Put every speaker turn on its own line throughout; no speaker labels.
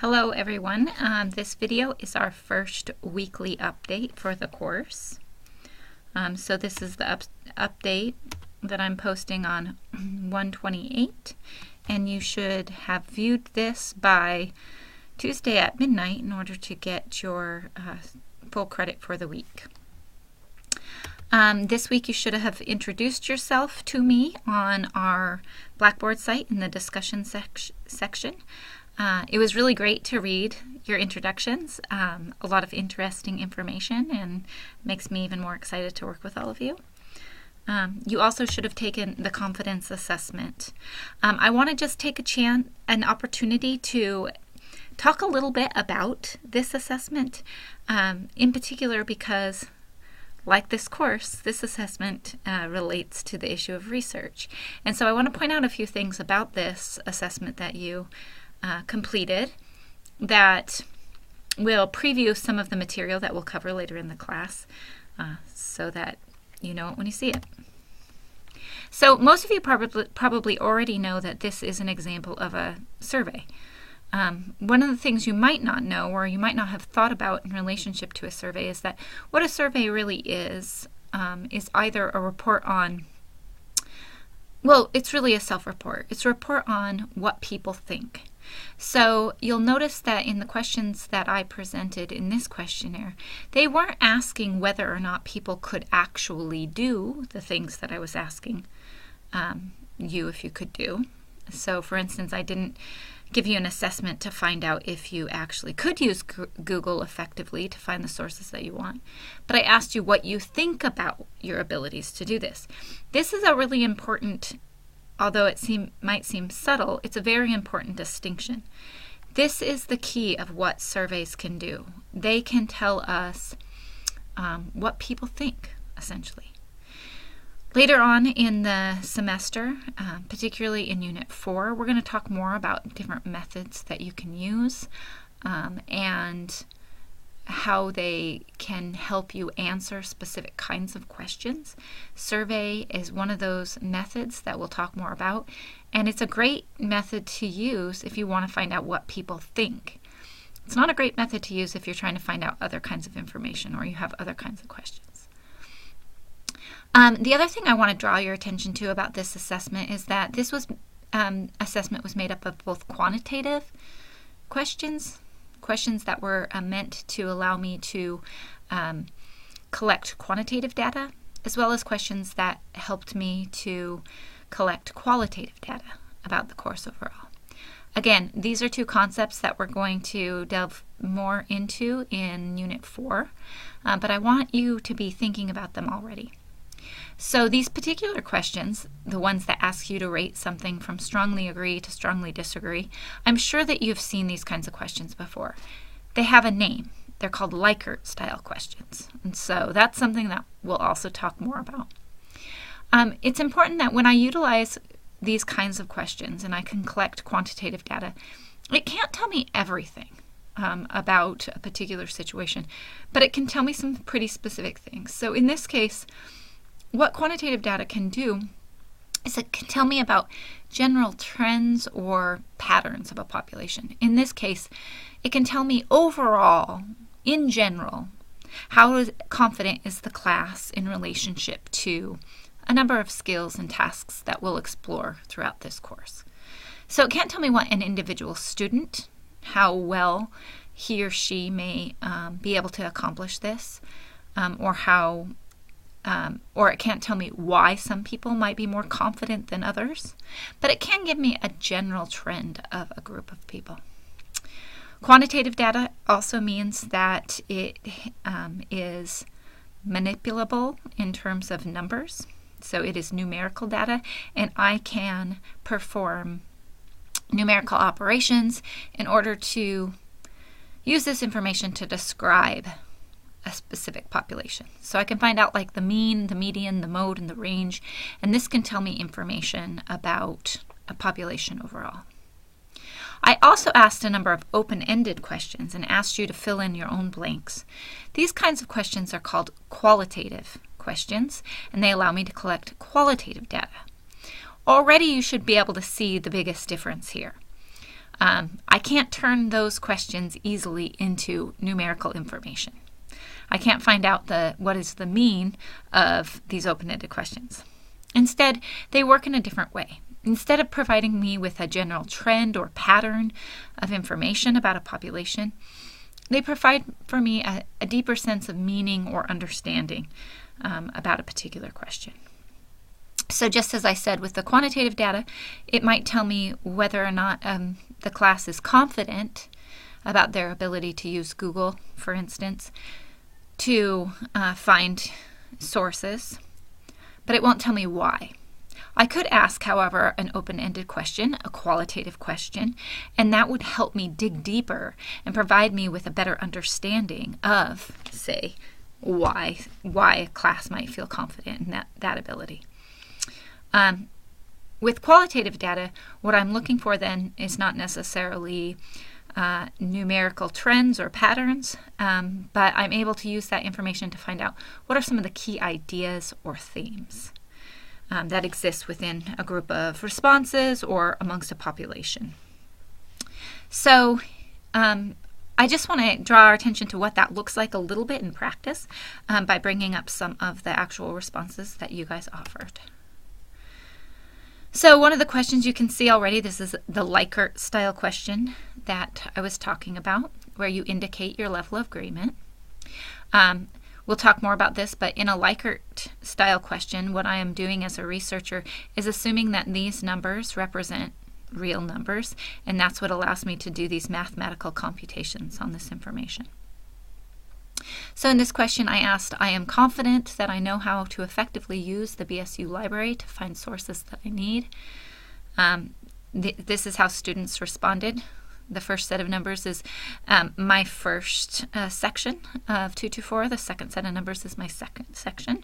Hello everyone. This video is our first weekly update for the course. So this is the update that I'm posting on 1/28, and you should have viewed this by Tuesday at midnight in order to get your full credit for the week. This week you should have introduced yourself to me on our Blackboard site in the discussion section. It was really great to read your introductions, a lot of interesting information, and makes me even more excited to work with all of you. You also should have taken the confidence assessment. I want to just take an opportunity to talk a little bit about this assessment, in particular because, like this course, this assessment relates to the issue of research. And so I want to point out a few things about this assessment that you completed that will preview some of the material that we'll cover later in the class, so that you know it when you see it. So most of you probably already know that this is an example of a survey. One of the things you might not know, or you might not have thought about in relationship to a survey, is that what a survey really is either a report on, well, it's really a self-report. It's a report on what people think. So you'll notice that in the questions that I presented in this questionnaire, they weren't asking whether or not people could actually do the things that I was asking you if you could do. So for instance, I didn't give you an assessment to find out if you actually could use Google effectively to find the sources that you want, but I asked you what you think about your abilities to do this. This is a really important, although it might seem subtle, it's a very important distinction. This is the key of what surveys can do. They can tell us what people think, essentially. Later on in the semester, particularly in Unit 4, we're going to talk more about different methods that you can use and how they can help you answer specific kinds of questions. Survey is one of those methods that we'll talk more about, and it's a great method to use if you want to find out what people think. It's not a great method to use if you're trying to find out other kinds of information or you have other kinds of questions. The other thing I want to draw your attention to about this assessment is that this assessment was made up of both quantitative questions that were meant to allow me to collect quantitative data, as well as questions that helped me to collect qualitative data about the course overall. Again, these are two concepts that we're going to delve more into in Unit 4, but I want you to be thinking about them already. So these particular questions, the ones that ask you to rate something from strongly agree to strongly disagree, I'm sure that you've seen these kinds of questions before. They have a name. They're called Likert style questions. And so that's something that we'll also talk more about. It's important that when I utilize these kinds of questions and I can collect quantitative data, it can't tell me everything about a particular situation, but it can tell me some pretty specific things. So in this case, what quantitative data can do is it can tell me about general trends or patterns of a population. In this case, it can tell me overall, in general, how confident is the class in relationship to a number of skills and tasks that we'll explore throughout this course. So it can't tell me what an individual student, how well he or she may be able to accomplish this, or it can't tell me why some people might be more confident than others, but it can give me a general trend of a group of people. Quantitative data also means that it is manipulable in terms of numbers. So it is numerical data, and I can perform numerical operations in order to use this information to describe a specific population. So I can find out like the mean, the median, the mode, and the range, and this can tell me information about a population overall. I also asked a number of open-ended questions and asked you to fill in your own blanks. These kinds of questions are called qualitative questions, and they allow me to collect qualitative data. Already you should be able to see the biggest difference here. I can't turn those questions easily into numerical information. I can't find out what is the mean of these open-ended questions. Instead, they work in a different way. Instead of providing me with a general trend or pattern of information about a population, they provide for me a deeper sense of meaning or understanding about a particular question. So just as I said with the quantitative data, it might tell me whether or not the class is confident about their ability to use Google, for instance, to find sources, but it won't tell me why. I could ask, however, an open-ended question, a qualitative question, and that would help me dig deeper and provide me with a better understanding of, say, why a class might feel confident in that ability. With qualitative data, what I'm looking for then is not necessarily numerical trends or patterns, but I'm able to use that information to find out what are some of the key ideas or themes that exist within a group of responses or amongst a population. So I just want to draw our attention to what that looks like a little bit in practice by bringing up some of the actual responses that you guys offered. So one of the questions you can see already, this is the Likert style question that I was talking about, where you indicate your level of agreement. We'll talk more about this, but in a Likert style question, what I am doing as a researcher is assuming that these numbers represent real numbers, and that's what allows me to do these mathematical computations on this information. So in this question I asked, I am confident that I know how to effectively use the BSU library to find sources that I need. This is how students responded. The first set of numbers is my first section of 224. The second set of numbers is my second section.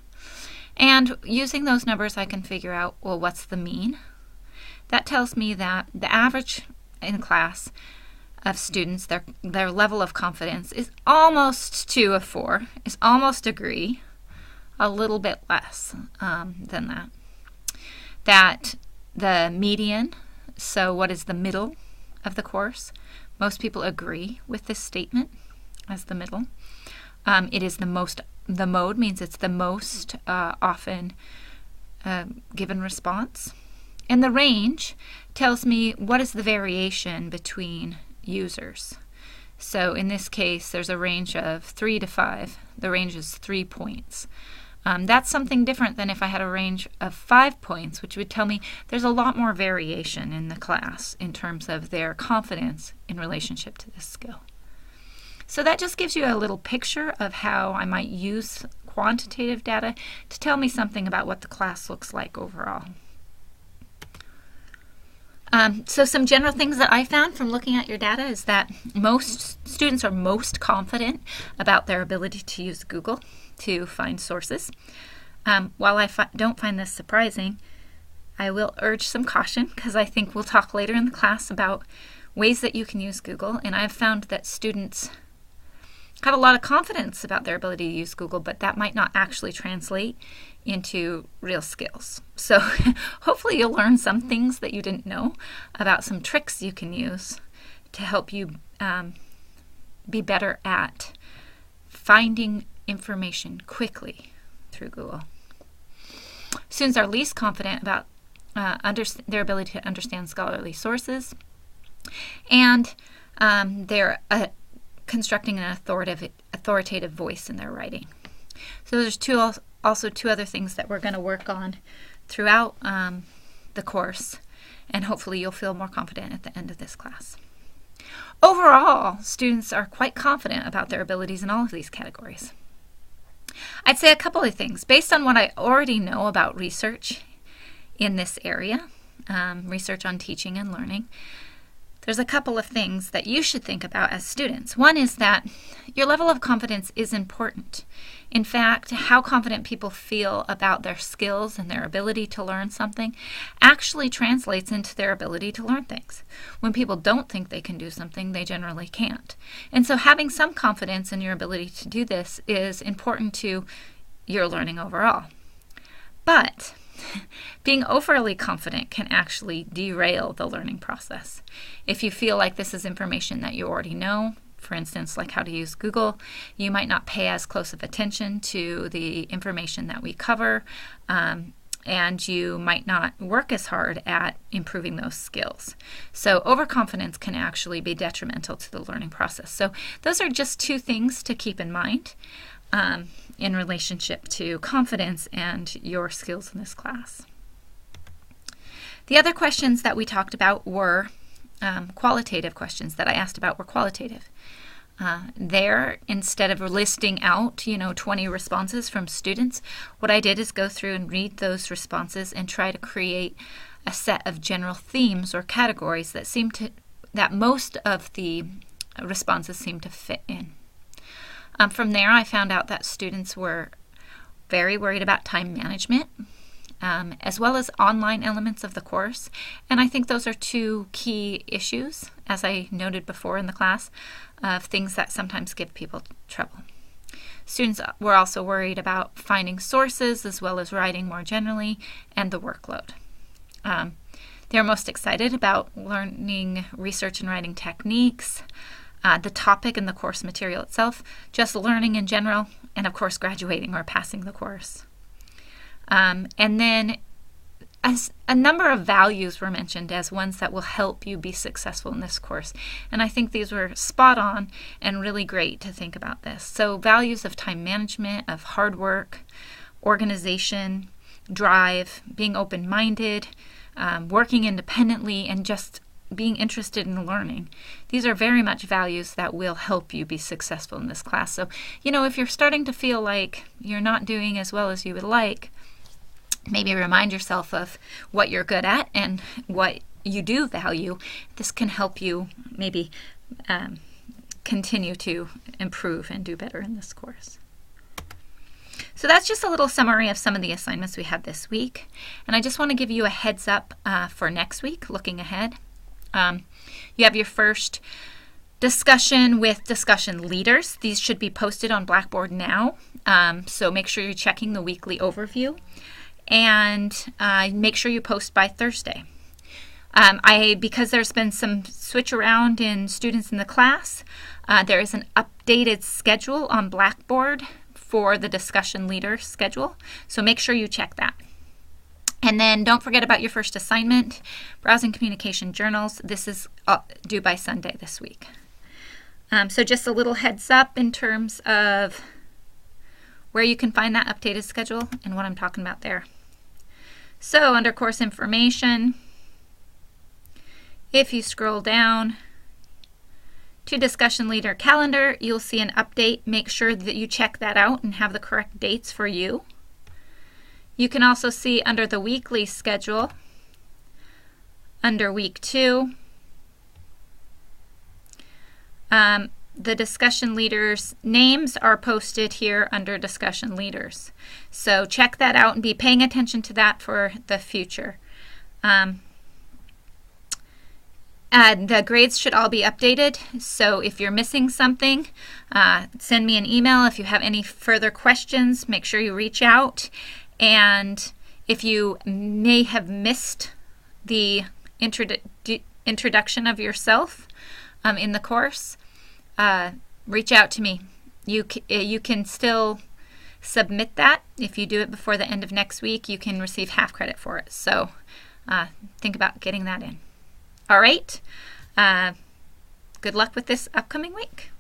And using those numbers, I can figure out, well, what's the mean? That tells me that the average in class of students, their level of confidence is almost 2 of 4, is almost agree, a little bit less than that. That the median, so what is the middle of the course, most people agree with this statement as the middle. It is the mode means it's the most often given response. And the range tells me what is the variation between users. So in this case, there's a range of 3 to 5. The range is 3 points. That's something different than if I had a range of 5 points, which would tell me there's a lot more variation in the class in terms of their confidence in relationship to this skill. So that just gives you a little picture of how I might use quantitative data to tell me something about what the class looks like overall. So some general things that I found from looking at your data is that most students are most confident about their ability to use Google to find sources. While I don't find this surprising, I will urge some caution because I think we'll talk later in the class about ways that you can use Google, and I've found that students have a lot of confidence about their ability to use Google, but that might not actually translate into real skills. So hopefully you'll learn some things that you didn't know about some tricks you can use to help you be better at finding information quickly through Google. Students are least confident about their ability to understand scholarly sources, and they're constructing an authoritative voice in their writing. So there's also two other things that we're going to work on throughout the course, and hopefully you'll feel more confident at the end of this class. Overall, students are quite confident about their abilities in all of these categories. I'd say a couple of things. Based on what I already know about research in this area, research on teaching and learning, there's a couple of things that you should think about as students. One is that your level of confidence is important. In fact, how confident people feel about their skills and their ability to learn something actually translates into their ability to learn things. When people don't think they can do something, they generally can't. And so having some confidence in your ability to do this is important to your learning overall. But Being overly confident can actually derail the learning process. If you feel like this is information that you already know, for instance, like how to use Google, you might not pay as close of attention to the information that we cover, and you might not work as hard at improving those skills. So overconfidence can actually be detrimental to the learning process. So those are just two things to keep in mind in relationship to confidence and your skills in this class. The other questions that we talked about were qualitative questions that I asked about were qualitative. There, instead of listing out, 20 responses from students, what I did is go through and read those responses and try to create a set of general themes or categories that most of the responses seem to fit in. From there, I found out that students were very worried about time management, as well as online elements of the course. And I think those are two key issues, as I noted before in the class, of things that sometimes give people trouble. Students were also worried about finding sources as well as writing more generally, and the workload. They're most excited about learning research and writing techniques, the topic and the course material itself, just learning in general, and of course graduating or passing the course. And then a number of values were mentioned as ones that will help you be successful in this course. And I think these were spot on and really great to think about this. So values of time management, of hard work, organization, drive, being open-minded, working independently, and just being interested in learning. These are very much values that will help you be successful in this class. So, if you're starting to feel like you're not doing as well as you would like, maybe remind yourself of what you're good at and what you do value. This can help you maybe continue to improve and do better in this course. So that's just a little summary of some of the assignments we had this week. And I just want to give you a heads up for next week, looking ahead. You have your first discussion with discussion leaders. These should be posted on Blackboard now. So make sure you're checking the weekly overview. And make sure you post by Thursday. Because there's been some switch around in students in the class, there is an updated schedule on Blackboard for the discussion leader schedule. So make sure you check that. And then don't forget about your first assignment, browsing communication journals. This is due by Sunday this week. So just a little heads up in terms of where you can find that updated schedule and what I'm talking about there. So under course information, if you scroll down to discussion leader calendar, you'll see an update. Make sure that you check that out and have the correct dates for you. You can also see under the weekly schedule, under week 2, the discussion leaders' names are posted here under discussion leaders. So check that out and be paying attention to that for the future. The grades should all be updated. So if you're missing something, send me an email. If you have any further questions, make sure you reach out. And if you may have missed the introduction of yourself in the course, reach out to me. You can still submit that. If you do it before the end of next week, you can receive half credit for it. So think about getting that in. All right. Good luck with this upcoming week.